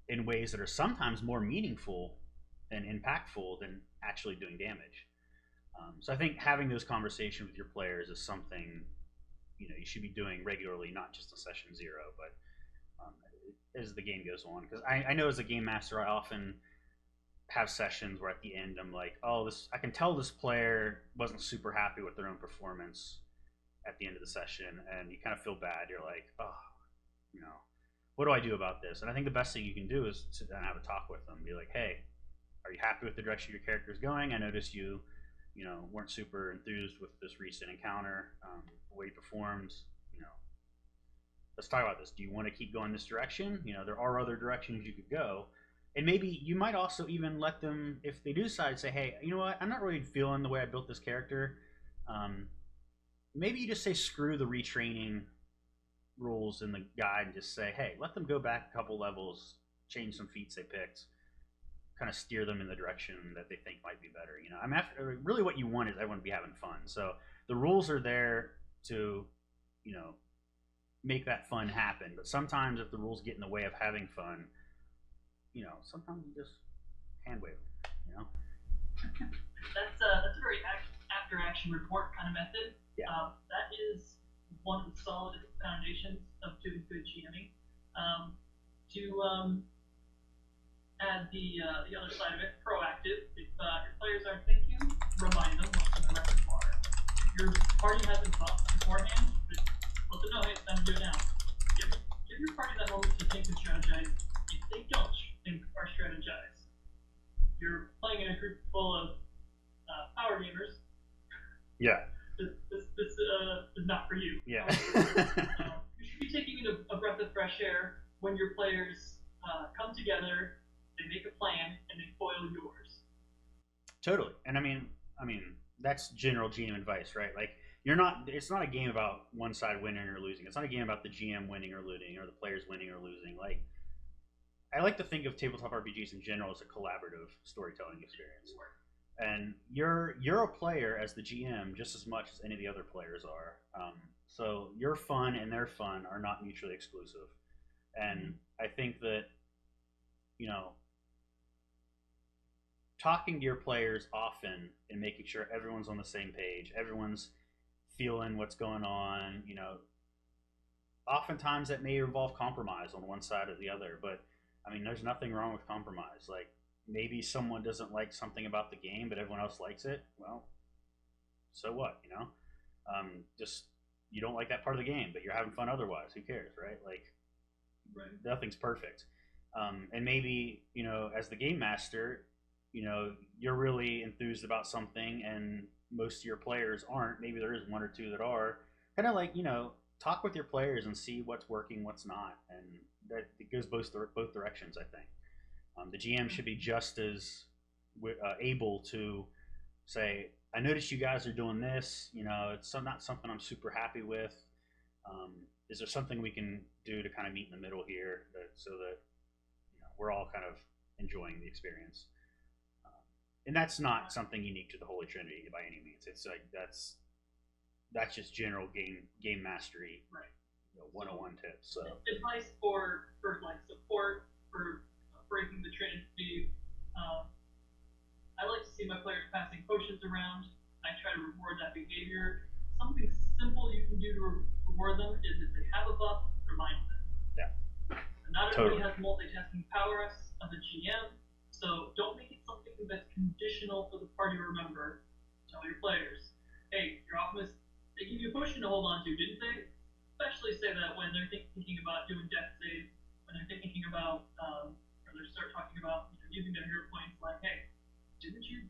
in ways that are sometimes more meaningful and impactful than actually doing damage. So I think having those conversations with your players is something you should be doing regularly, not just in session zero, but as the game goes on. Because I know as a game master, I often have sessions where at the end I'm like, oh, this I can tell this player wasn't super happy with their own performance at the end of the session, and you kind of feel bad. You're like, oh, what do I do about this? And I think the best thing you can do is sit down and have a talk with them. Be like, hey, are you happy with the direction your character is going? I noticed you weren't super enthused with this recent encounter, the way you performed. Let's talk about this. Do you want to keep going this direction? There are other directions you could go. And maybe you might also even let them, if they do decide, say, hey, you know what, I'm not really feeling the way I built this character. Maybe you just say screw the retraining rules in the guide and just say, hey, let them go back a couple levels, change some feats they picked, kind of steer them in the direction that they think might be better. I'm after really what you want is everyone to be having fun. So the rules are there to, make that fun happen. But sometimes if the rules get in the way of having fun, sometimes you just hand wave them. That's a very after action report kind of method. Yeah. That is one of the solid foundations of doing good GMing. To add the other side of it, proactive. If your players aren't thinking, remind them what's in the repertoire. If your party hasn't thought beforehand, just let them know, hey, it's time to do it now. Give your party that moment to think and strategize. If they don't think or strategize, you're playing in a group full of power gamers. Yeah. This is not for you. Yeah. You should be taking in a breath of fresh air when your players come together, they make a plan, and they foil yours. Totally. And I mean, that's general GM advice, right? Like, you're not. It's not a game about one side winning or losing. It's not a game about the GM winning or losing or the players winning or losing. Like, I like to think of tabletop RPGs in general as a collaborative storytelling experience. And you're a player as the GM just as much as any of the other players are. So your fun and their fun are not mutually exclusive. And I think that, you know, talking to your players often and making sure everyone's on the same page, everyone's feeling what's going on, you know, oftentimes that may involve compromise on one side or the other. But I mean, there's nothing wrong with compromise. Like, maybe someone doesn't like something about the game, but everyone else likes it. Well, so what, you know? Just, you don't like that part of the game, but you're having fun otherwise. Who cares, right? Like, Right. nothing's perfect. And maybe, you know, as the game master, you know, you're really enthused about something and most of your players aren't. Maybe there is one or two that are. Kind of like, you know, talk with your players and see what's working, what's not. And that it goes both directions, I think. The GM should be just as able to say, I noticed you guys are doing this. You know, it's not something I'm super happy with. Is there something we can do to kind of meet in the middle here, so that, you know, we're all kind of enjoying the experience? And that's not something unique to the Holy Trinity by any means. It's like that's just general game mastery, Right. You know, 101 tips. So advice for like support for breaking the Trinity. I like to see my players passing potions around. I try to reward that behavior. Something simple you can do to reward them is if they have a buff, remind them. Yeah. And not everybody has multitasking prowess of a GM, so don't make it something that's conditional for the party to remember. Tell your players, hey, your optimist, they give you a potion to hold on to, didn't they? Especially say that when they're thinking about doing death saves, when they're thinking about, or they start talking about, you know, using their hero points, like, hey, didn't you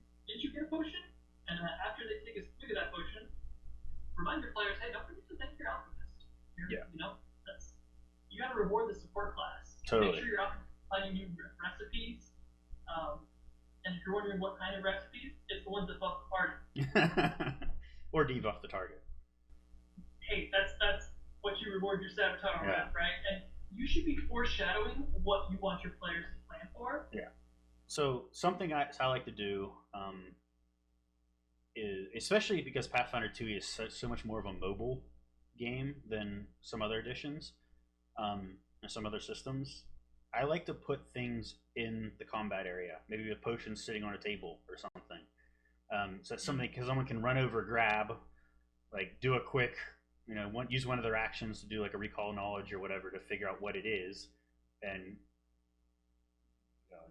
get a potion? And after they take a swig of that potion, remind your players, hey, don't forget to thank your alchemist. Yeah. You know, you got to reward the support class. Totally. Make sure you're finding new recipes. And if you're wondering what kind of recipes, it's the ones that buff the party. Or debuff the target. Hey, that's what you reward your saboteur with, right? And you should be foreshadowing what you want your players to plan for. Yeah. So something I like to do is, especially because Pathfinder 2 is so much more of a mobile game than some other editions, and some other systems, I like to put things in the combat area, maybe a potion sitting on a table or something. So that's something, because someone can run over, grab, like do a quick, you know, use one of their actions to do like a recall knowledge or whatever to figure out what it is, and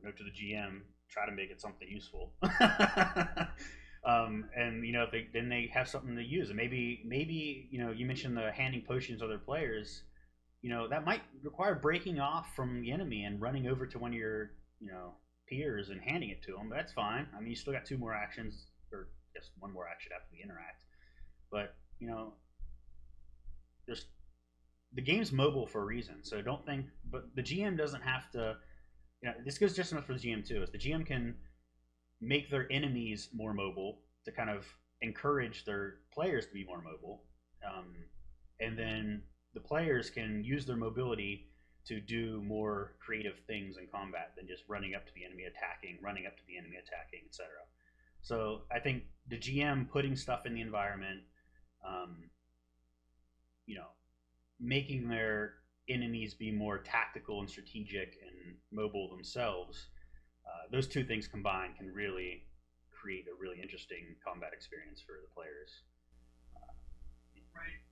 note to the GM, try to make it something useful. And you know, then they have something to use, and maybe you know, you mentioned the handing potions to other players. You know, that might require breaking off from the enemy and running over to one of your, you know, peers and handing it to them. But that's fine. I mean, you still got two more actions, or just one more action after the interact. But you know, there's the game's mobile for a reason. So don't think, but the GM doesn't have to. You know, this goes just enough for the GM too. Is the GM can make their enemies more mobile to kind of encourage their players to be more mobile, and then the players can use their mobility to do more creative things in combat than just running up to the enemy attacking, etc. So I think the GM putting stuff in the environment, you know, making their enemies be more tactical and strategic and mobile themselves, those two things combined can really create a really interesting combat experience for the players. Right.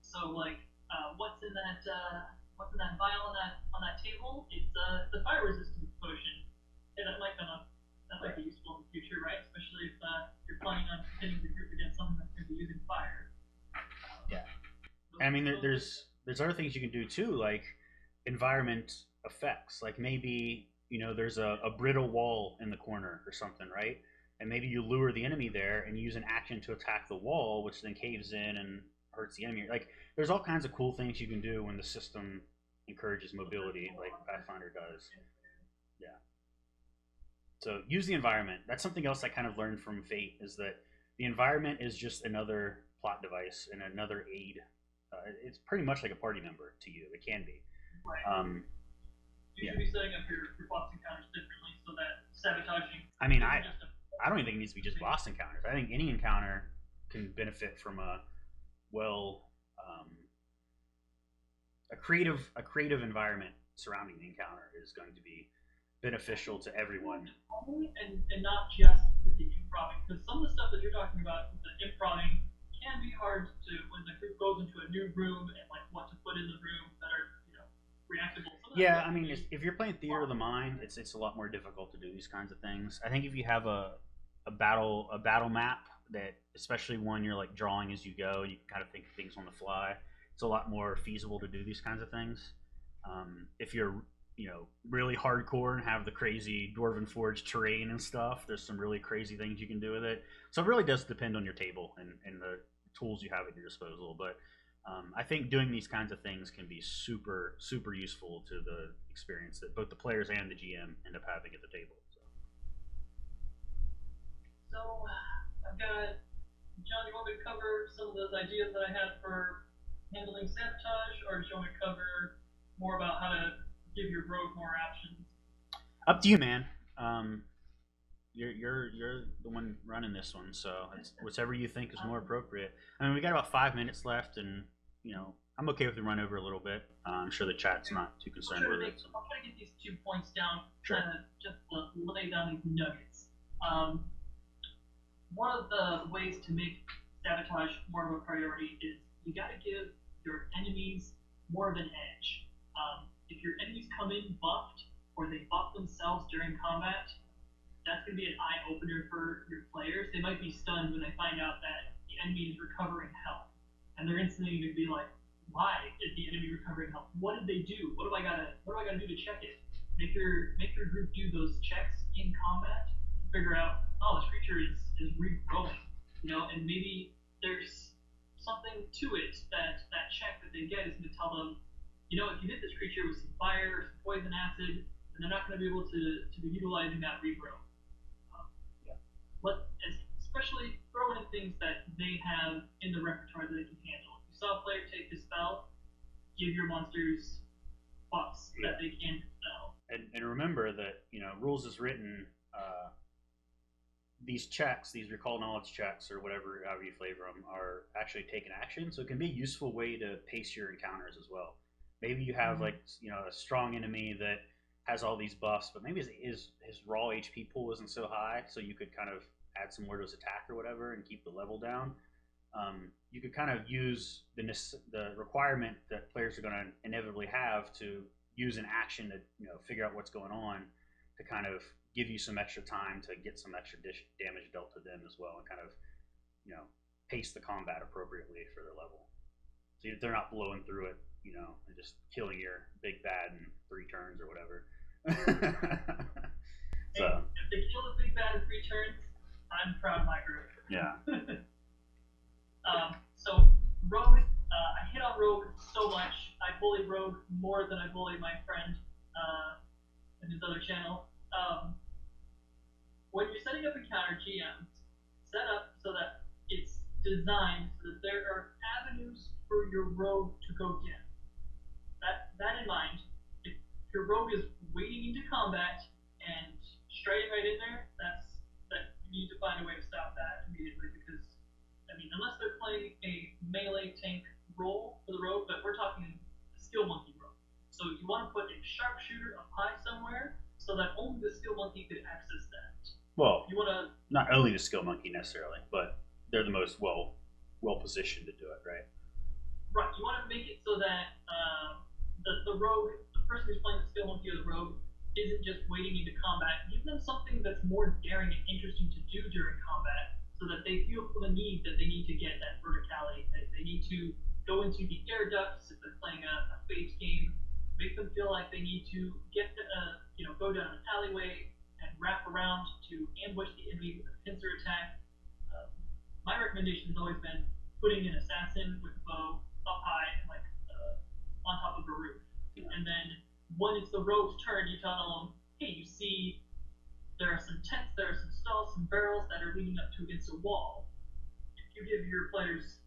So like, what's in that vial on that table? It's the fire resistant potion. Yeah, that might be useful in the future, right? Especially if you're planning on hitting the group against someone that's going to be using fire. Yeah. And I mean, there's other things you can do too, like environment effects. Like maybe there's a brittle wall in the corner or something, right? And maybe you lure the enemy there and use an action to attack the wall, which then caves in and hurts the enemy. Like there's all kinds of cool things you can do when the system encourages mobility, like Pathfinder does. Yeah. So use the environment. That's something else I kind of learned from Fate is that the environment is just another plot device and another aid. It's pretty much like a party member to you. It can be. Right. You should be setting up your boss encounters differently so that sabotaging. I mean, I don't even think it needs to be just boss encounters. I think any encounter can benefit from a creative environment surrounding the encounter is going to be beneficial to everyone. And not just with the improving, because some of the stuff that you're talking about with the improving can be hard to when the group goes into a new room and like what to put in the room that are reactable. Yeah, I mean, if you're playing Theater of the Mind, it's a lot more difficult to do these kinds of things. I think if you have a battle map that, especially one you're like drawing as you go, you can kind of think of things on the fly. It's a lot more feasible to do these kinds of things. If you're really hardcore and have the crazy Dwarven Forge terrain and stuff, there's some really crazy things you can do with it. So it really does depend on your table and the tools you have at your disposal. But I think doing these kinds of things can be super, super useful to the experience that both the players and the GM end up having at the table. So I've got, John, you want me to cover some of those ideas that I had for handling sabotage, or do you want me to cover more about how to give your rogue more options? Up to you, man. You're the one running this one, so it's whatever you think is more appropriate. I mean, we got about 5 minutes left, and I'm okay with the run over a little bit. I'm sure the chat's not too concerned with it. So. I'll try to get these 2 points down, sure. Kind of just lay down these nuggets. One of the ways to make sabotage more of a priority is you got to give your enemies more of an edge. If your enemies come in buffed, or they buff themselves during combat, that's going to be an eye-opener for your players. They might be stunned when they find out that the enemy is recovering health. And they're instantly going to be like, why is the enemy recovering health? What did they do? What do I gotta do to check it? Make your group do those checks in combat, figure out, oh, this creature is regrowing, and maybe there's something to it that check that they get is going to tell them, if you hit this creature with some fire or some poison acid, then they're not going to be able to be utilizing that regrow. Especially throw in things that they have in the repertoire that they can handle. If you saw a player take the spell, give your monsters buffs that they can dispel. And remember that rules is written. These checks, these recall knowledge checks, or however you flavor them, are actually taken action. So it can be a useful way to pace your encounters as well. Maybe you have a strong enemy that has all these buffs, but maybe his raw HP pool isn't so high, so you could kind of add some more to his attack or whatever and keep the level down. You could kind of use the requirement that players are going to inevitably have to use an action to figure out what's going on to kind of give you some extra time to get some extra damage dealt to them as well, and kind of pace the combat appropriately for their level, so they're not blowing through it and just killing your big bad in 3 turns or whatever. So if they kill the big bad in 3 turns, I'm proud of my group. Yeah. So Rogue, I hit on Rogue so much. I bully Rogue more than I bully my friend in his other channel. When you're setting up encounter GMs, set up so that it's designed so that there are avenues for your Rogue to go get. That in mind, if your Rogue is wading into combat and straight right in there, that you need to find a way to stop that immediately, because unless they're playing a melee tank role for the Rogue, but we're talking a skill monkey Rogue. So you want to put a sharpshooter up high somewhere so that only the skill monkey could access that. Well, you want to not only the skill monkey necessarily, but they're the most well positioned to do it, right? Right. You want to make it so that the Rogue, the person who's playing the skill monkey or the Rogue, isn't just wading into combat. Give them something that's more daring and interesting to do during combat, so that they feel the need that they need to get that verticality. They need to go into the air ducts if they're playing a phase game. Make them feel like they need to go down an alleyway and wrap around to ambush the enemy with a pincer attack. Uh, my recommendation has always been putting an assassin with a bow up high and on top of a roof. Yeah. And then when it's the rogue's turn, you tell them, hey, you see there are some tents, there are some stalls, some barrels that are leading up to against a wall. If you give your players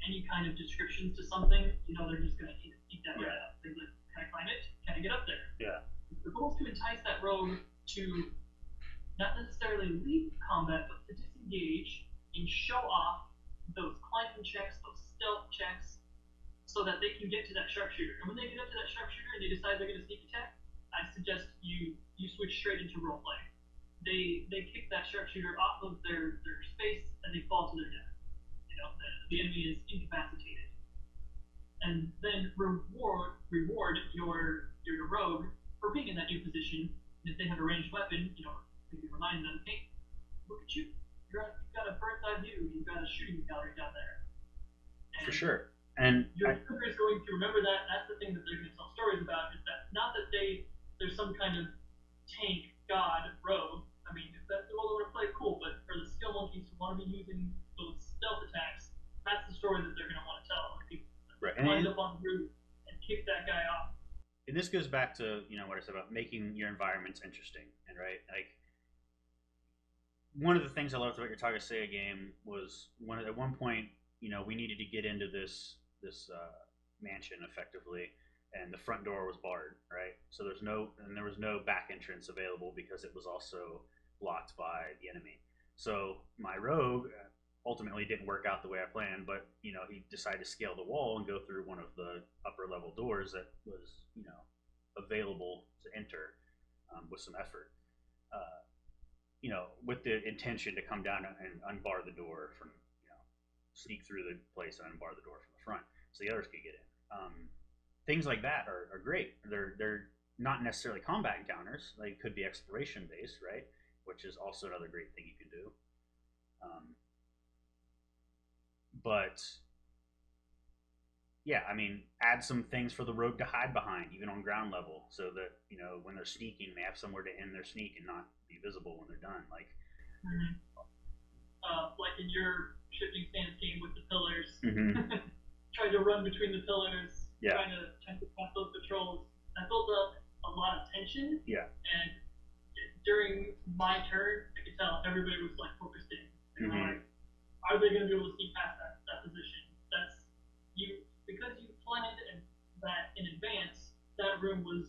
any kind of descriptions to something, they're just going to eat that right out. They're like, can I climb it? Can I get up there? Yeah. The goal is to entice that rogue to not necessarily leave combat, but to disengage and show off those climbing checks, those stealth checks, so that they can get to that sharpshooter. And when they get up to that sharpshooter and they decide they're going to sneak attack, I suggest you switch straight into roleplay. They kick that sharpshooter off of their space and they fall to their death. The enemy is incapacitated. And then reward your rogue for being in that new position. And if they have a ranged weapon, maybe remind them, hey, look at you. You've got a bird's eye view. You've got a shooting gallery down there. And for sure. And your player is going to remember that. That's the thing that they're going to tell stories about. Is that not that there's some kind of tank god rogue. I mean, if that's the role they want to play, cool. But for the skill monkeys who want to be using those stealth attacks, that's the story that they're going to want to tell. Like, right. Climb up on the roof and kick that guy off. And this goes back to what I said about making your environments interesting, and right, like one of the things I loved about your Target Sega game was at one point, we needed to get into this mansion effectively, and the front door was barred, right? So there was no back entrance available because it was also blocked by the enemy. So my rogue ultimately didn't work out the way I planned, but he decided to scale the wall and go through one of the upper level doors that was available to enter with some effort. With the intention to come down and unbar the door from, sneak through the place and unbar the door from the front so the others could get in. Things like that are great. They're not necessarily combat encounters. They could be exploration based, right? Which is also another great thing you can do. But yeah, I mean, add some things for the rogue to hide behind, even on ground level, so that when they're sneaking, they have somewhere to end their sneak and not be visible when they're done. Like in your shifting stance game with the pillars, trying to run between the pillars, yeah, trying to pass those patrols. That built up a lot of tension. Yeah. And during my turn, I could tell everybody was like focused in. Are they going to be able to sneak past that position? That's because you planned that in advance. That room was.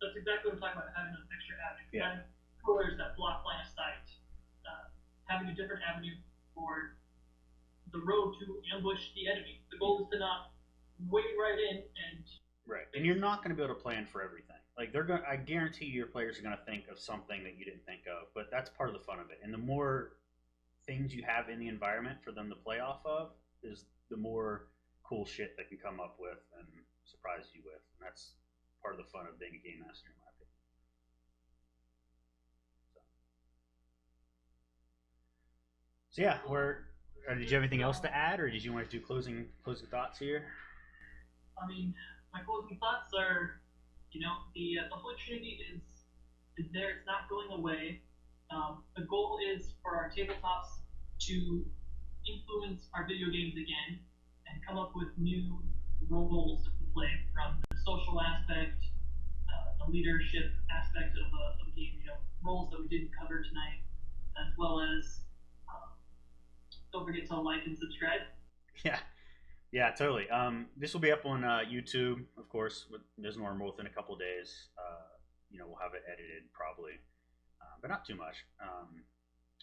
That's exactly what I'm talking about. Having an extra avenue. Yeah. Having pillars that block line of sight. Having a different avenue for the road to ambush the enemy. The goal is to not wade right in and. Right, and you're not going to be able to plan for everything. Like I guarantee your players are going to think of something that you didn't think of, but that's part of the fun of it. And the more things you have in the environment for them to play off of, is the more cool shit they can come up with and surprise you with. And that's part of the fun of being a game master, in my opinion. So yeah, did you have anything else to add, or did you want to do closing thoughts here? I mean, my closing thoughts are, the Holy Trinity is there. It's not going away. The goal is for our tabletops to influence our video games again and come up with new roles to play, from the social aspect, the leadership aspect of a game, roles that we didn't cover tonight, as well as don't forget to like and subscribe. Yeah, totally. This will be up on YouTube, of course, as normal within a couple of days. We'll have it edited probably, but not too much.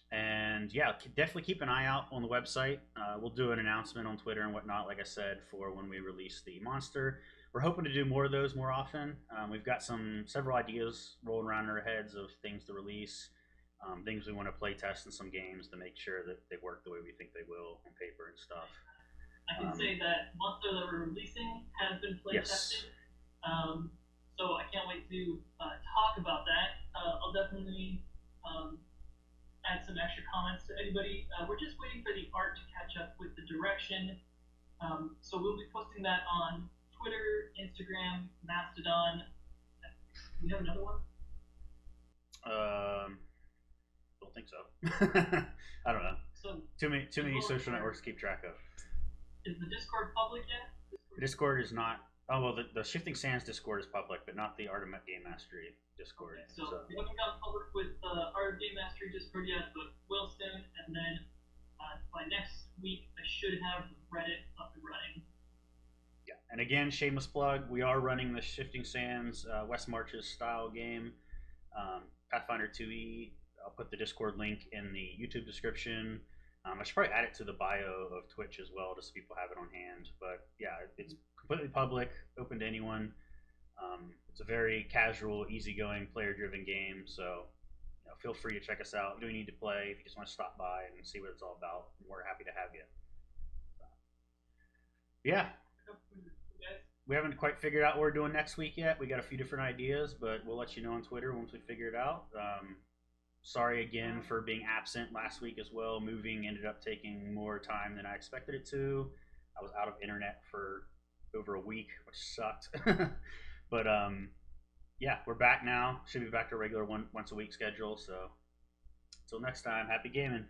And yeah, definitely keep an eye out on the website. We'll do an announcement on Twitter and whatnot, like I said, for when we release the monster. We're hoping to do more of those more often. We've got several ideas rolling around in our heads of things to release, things we want to play test in some games to make sure that they work the way we think they will on paper and stuff. I can say that monster that we're releasing has been play tested. So I can't wait to talk about that. I'll definitely add some extra comments to anybody. We're just waiting for the art to catch up with the direction. So we'll be posting that on Twitter, Instagram, Mastodon. We have another one. Um, don't think so. I don't know. So Too many social networks to keep track of. is the Discord public yet? Discord is not. Oh well, the Shifting Sands Discord is public, but not the Art of Game Mastery Discord. Okay, so we haven't gone public with the Art of Game Mastery Discord yet, but will soon. And then by next week, I should have Reddit up and running. Yeah, and again, shameless plug. We are running the Shifting Sands West Marches style game, Pathfinder 2e. I'll put the Discord link in the YouTube description. I should probably add it to the bio of Twitch as well, just so people have it on hand. But yeah, it's completely public, open to anyone. It's a very casual, easygoing, player-driven game. So feel free to check us out. Do you need to play? If you just want to stop by and see what it's all about, we're happy to have you. So, yeah, we haven't quite figured out what we're doing next week yet. We got a few different ideas, but we'll let you know on Twitter once we figure it out. Sorry again for being absent last week as well. Moving ended up taking more time than I expected it to. I was out of internet for over a week, which sucked. But yeah, we're back now. Should be back to a regular once a week schedule. So until next time, happy gaming.